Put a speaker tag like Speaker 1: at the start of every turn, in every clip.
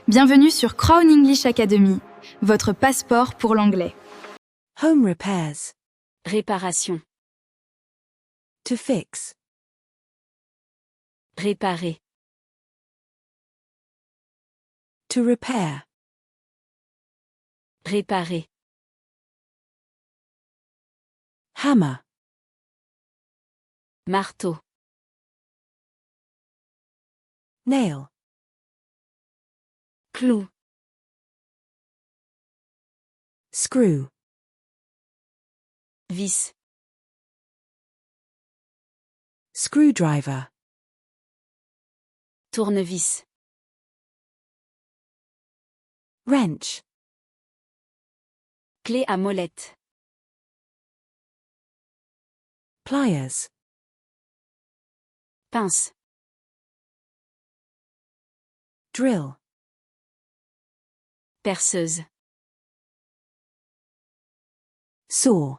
Speaker 1: Bienvenue sur Crown English Academy, votre passeport pour l'anglais.
Speaker 2: Home repairs.
Speaker 3: Réparation.
Speaker 2: To fix.
Speaker 3: Réparer.
Speaker 2: To repair.
Speaker 3: Réparer.
Speaker 2: Hammer.
Speaker 3: Marteau.
Speaker 2: Nail.
Speaker 3: Clou.
Speaker 2: Screw.
Speaker 3: Vis.
Speaker 2: Screwdriver.
Speaker 3: Tournevis.
Speaker 2: Wrench.
Speaker 3: Clé à molette.
Speaker 2: Pliers.
Speaker 3: Pince.
Speaker 2: Drill.
Speaker 3: Perceuse.
Speaker 2: Saw.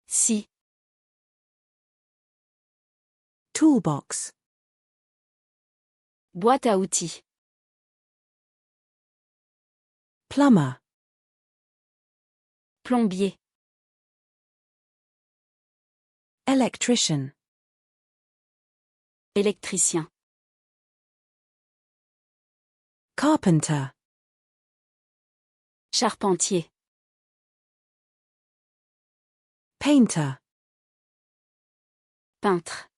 Speaker 3: Scie.
Speaker 2: Toolbox.
Speaker 3: Boîte à outils.
Speaker 2: Plumber.
Speaker 3: Plombier.
Speaker 2: Electrician.
Speaker 3: Électricien.
Speaker 2: Carpenter.
Speaker 3: Charpentier.
Speaker 2: Painter.
Speaker 3: Peintre.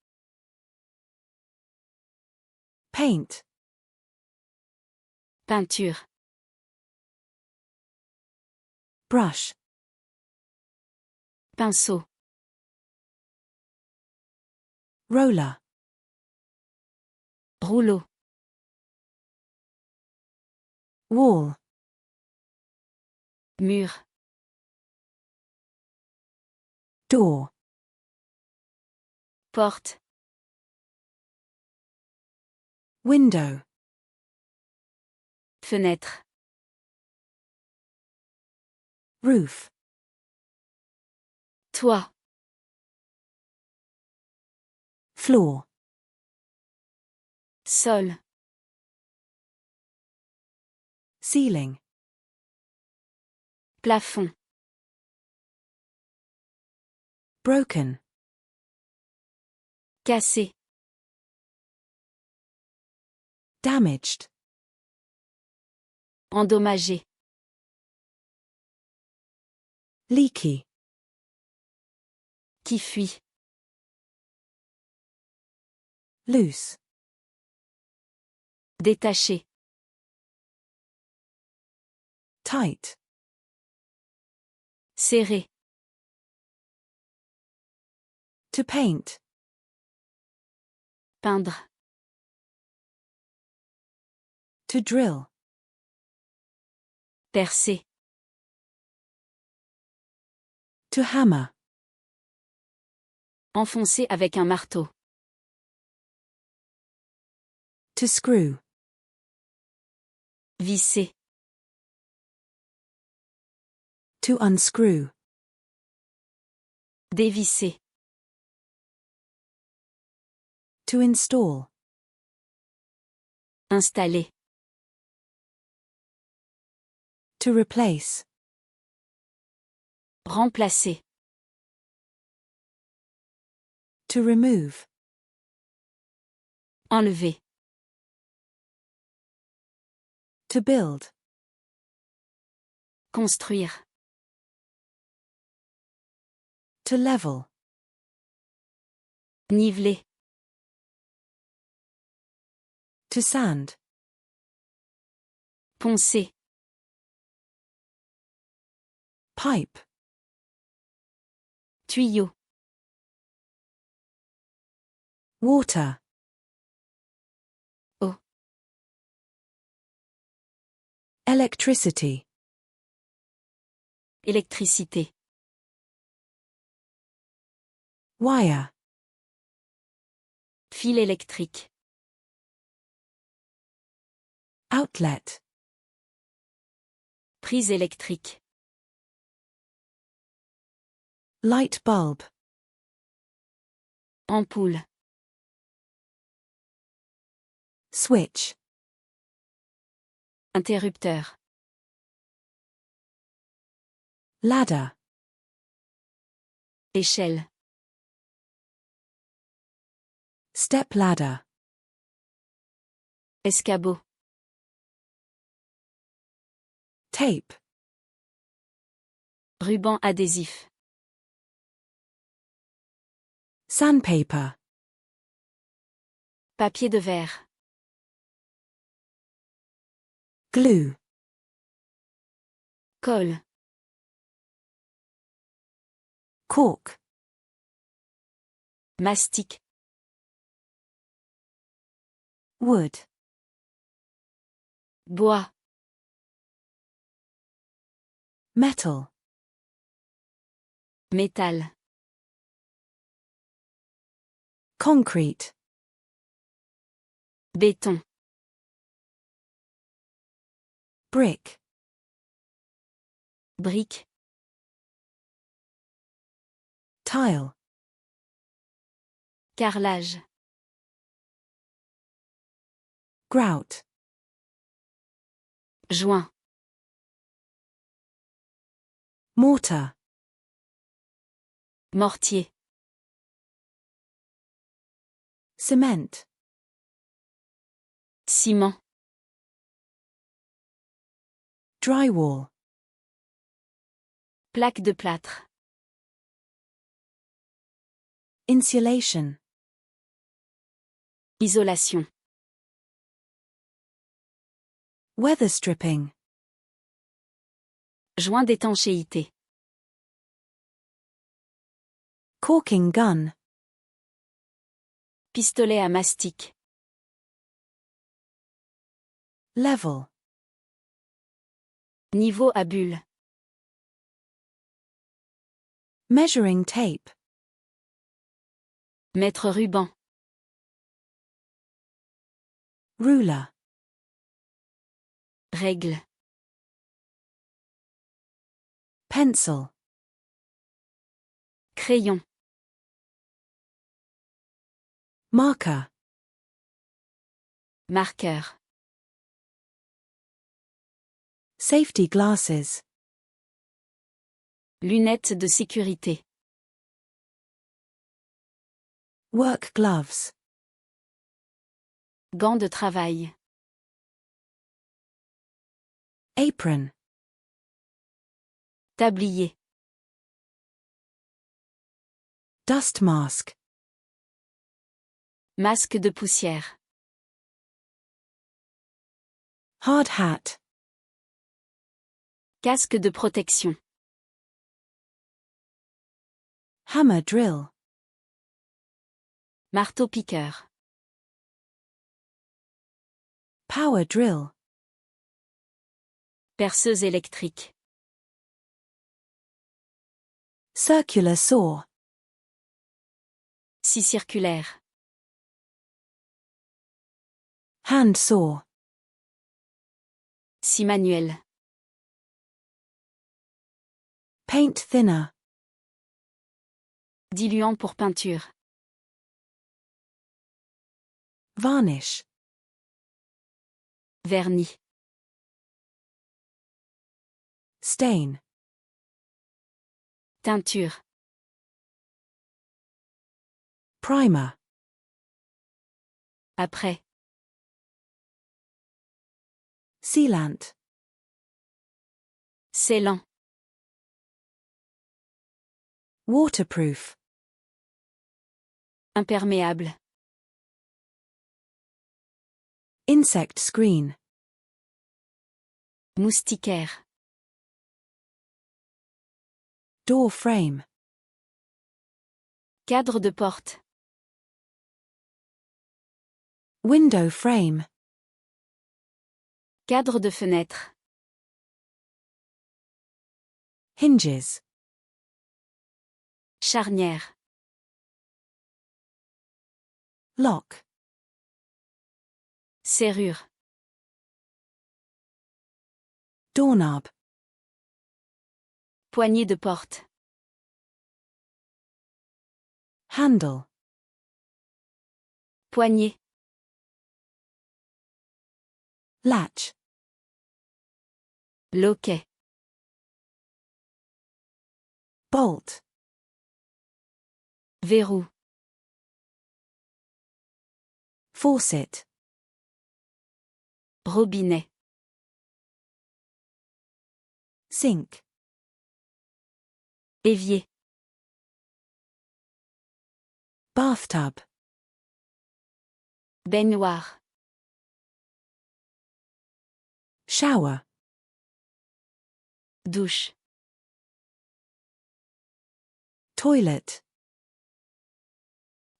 Speaker 2: Paint.
Speaker 3: Peinture.
Speaker 2: Brush.
Speaker 3: Pinceau.
Speaker 2: Roller.
Speaker 3: Rouleau.
Speaker 2: Wall.
Speaker 3: Mur.
Speaker 2: Door.
Speaker 3: Porte.
Speaker 2: Window.
Speaker 3: Fenêtre.
Speaker 2: Roof.
Speaker 3: Toit.
Speaker 2: Floor.
Speaker 3: Sol.
Speaker 2: Ceiling.
Speaker 3: Plafond.
Speaker 2: Broken.
Speaker 3: Cassé.
Speaker 2: Damaged.
Speaker 3: Endommagé.
Speaker 2: Leaky.
Speaker 3: Qui fuit.
Speaker 2: Loose.
Speaker 3: Détaché.
Speaker 2: Tight.
Speaker 3: Serré.
Speaker 2: To paint.
Speaker 3: Peindre.
Speaker 2: To drill.
Speaker 3: Percer.
Speaker 2: To hammer.
Speaker 3: Enfoncer avec un marteau.
Speaker 2: To screw.
Speaker 3: Visser.
Speaker 2: To unscrew.
Speaker 3: Dévisser.
Speaker 2: To install.
Speaker 3: Installer.
Speaker 2: To replace.
Speaker 3: Remplacer.
Speaker 2: To remove.
Speaker 3: Enlever.
Speaker 2: To build.
Speaker 3: Construire.
Speaker 2: To level.
Speaker 3: Niveler.
Speaker 2: To sand.
Speaker 3: Poncer.
Speaker 2: Pipe.
Speaker 3: Tuyau.
Speaker 2: Water.
Speaker 3: Eau.
Speaker 2: Electricity.
Speaker 3: Électricité.
Speaker 2: Wire.
Speaker 3: Fil électrique.
Speaker 2: Outlet.
Speaker 3: Prise électrique.
Speaker 2: Light bulb.
Speaker 3: Ampoule.
Speaker 2: Switch.
Speaker 3: Interrupteur.
Speaker 2: Ladder.
Speaker 3: Échelle.
Speaker 2: Step ladder.
Speaker 3: Escabeau.
Speaker 2: Tape.
Speaker 3: Ruban adhésif.
Speaker 2: Sandpaper.
Speaker 3: Papier de verre.
Speaker 2: Glue.
Speaker 3: Colle.
Speaker 2: Cork.
Speaker 3: Mastic.
Speaker 2: Wood.
Speaker 3: Bois.
Speaker 2: Metal.
Speaker 3: Métal.
Speaker 2: Concrete.
Speaker 3: Béton.
Speaker 2: Brick.
Speaker 3: Brique.
Speaker 2: Tile.
Speaker 3: Carrelage.
Speaker 2: Grout.
Speaker 3: Joint.
Speaker 2: Mortar.
Speaker 3: Mortier.
Speaker 2: Cement.
Speaker 3: Ciment.
Speaker 2: Drywall.
Speaker 3: Plaque de plâtre.
Speaker 2: Insulation.
Speaker 3: Isolation.
Speaker 2: Weather stripping.
Speaker 3: Joint d'étanchéité.
Speaker 2: Caulking gun.
Speaker 3: Pistolet à mastic.
Speaker 2: Level.
Speaker 3: Niveau à bulle.
Speaker 2: Measuring tape.
Speaker 3: Mètre ruban.
Speaker 2: Ruler.
Speaker 3: Règle.
Speaker 2: Pencil.
Speaker 3: Crayon.
Speaker 2: Marker.
Speaker 3: Marqueur.
Speaker 2: Safety glasses.
Speaker 3: Lunettes de sécurité.
Speaker 2: Work gloves.
Speaker 3: Gants de travail.
Speaker 2: Apron.
Speaker 3: Tablier.
Speaker 2: Dust mask.
Speaker 3: Masque de poussière.
Speaker 2: Hard hat.
Speaker 3: Casque de protection.
Speaker 2: Hammer drill.
Speaker 3: Marteau-piqueur.
Speaker 2: Power drill.
Speaker 3: Perceuse électrique.
Speaker 2: Circular saw.
Speaker 3: Scie circulaire.
Speaker 2: Hand saw.
Speaker 3: Scie manuelle.
Speaker 2: Paint thinner.
Speaker 3: Diluant pour peinture.
Speaker 2: Varnish.
Speaker 3: Vernis.
Speaker 2: Stain.
Speaker 3: Teinture.
Speaker 2: Primer.
Speaker 3: Après.
Speaker 2: Sealant.
Speaker 3: Scellant.
Speaker 2: Waterproof.
Speaker 3: Imperméable.
Speaker 2: Insect screen.
Speaker 3: Moustiquaire.
Speaker 2: Door frame.
Speaker 3: Cadre de porte.
Speaker 2: Window frame.
Speaker 3: Cadre de fenêtre.
Speaker 2: Hinges.
Speaker 3: Charnière.
Speaker 2: Lock.
Speaker 3: Serrure.
Speaker 2: Doorknob.
Speaker 3: Poignée de porte.
Speaker 2: Handle.
Speaker 3: Poignée.
Speaker 2: Latch.
Speaker 3: Loquet.
Speaker 2: Bolt.
Speaker 3: Verrou.
Speaker 2: Faucet.
Speaker 3: Robinet.
Speaker 2: Sink.
Speaker 3: Évier.
Speaker 2: Bathtub.
Speaker 3: Baignoire.
Speaker 2: Shower.
Speaker 3: Douche.
Speaker 2: Toilet.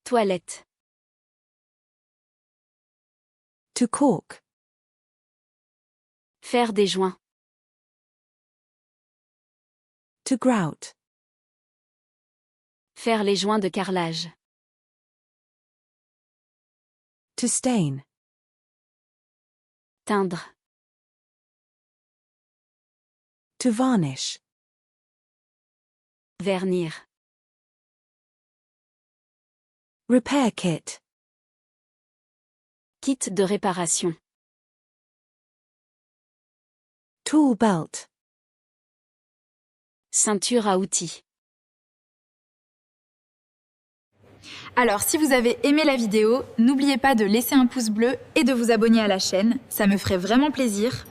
Speaker 3: Toilette.
Speaker 2: To caulk.
Speaker 3: Faire des joints.
Speaker 2: To grout.
Speaker 3: Faire les joints de carrelage.
Speaker 2: To stain.
Speaker 3: Teindre.
Speaker 2: To varnish.
Speaker 3: Vernir.
Speaker 2: Repair kit.
Speaker 3: Kit de réparation.
Speaker 2: Tool belt.
Speaker 3: Ceinture à outils.
Speaker 1: Alors, si vous avez aimé la vidéo, n'oubliez pas de laisser un pouce bleu et de vous abonner à la chaîne, ça me ferait vraiment plaisir.